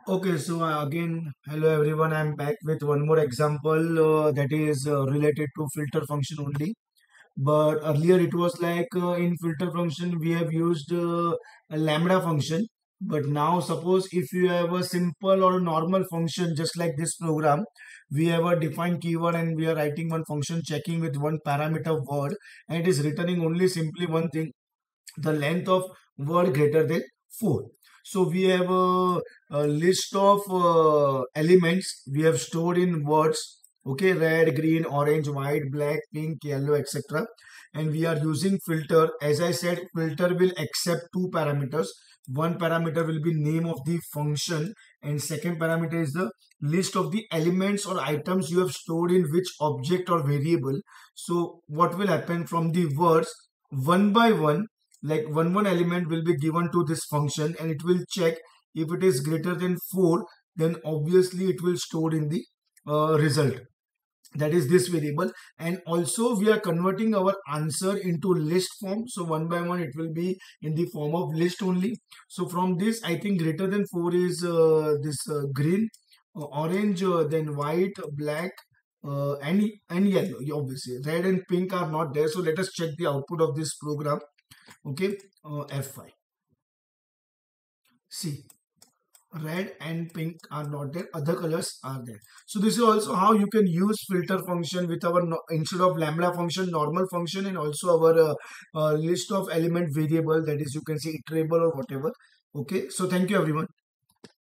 Okay, so again, hello everyone. I'm back with one more example that is related to filter function only. But earlier it was like in filter function we have used a lambda function. But now suppose if you have a simple or normal function just like this program, we have a defined keyword and we are writing one function checking with one parameter word, and it is returning only simply one thing, the length of word greater than 4. So we have a list of elements we have stored in words, okay, red, green, orange, white, black, pink, yellow, etc. And we are using filter. As I said, filter will accept two parameters. One parameter will be name of the function, and second parameter is the list of the elements or items you have stored in which object or variable. So what will happen from the words, one by one, like one element will be given to this function, and it will check if it is greater than 4, then obviously it will store in the result, that is this variable. And also we are converting our answer into list form, so one by one it will be in the form of list only. So from this, I think greater than 4 is this green, orange, then white, black, and yellow. Obviously red and pink are not there, so let us check the output of this program. Okay, F5. See, red and pink are not there, other colors are there. So this is also how you can use filter function with our instead of lambda function, normal function, and also our list of element variable, that is you can say iterable or whatever. Okay, so thank you everyone.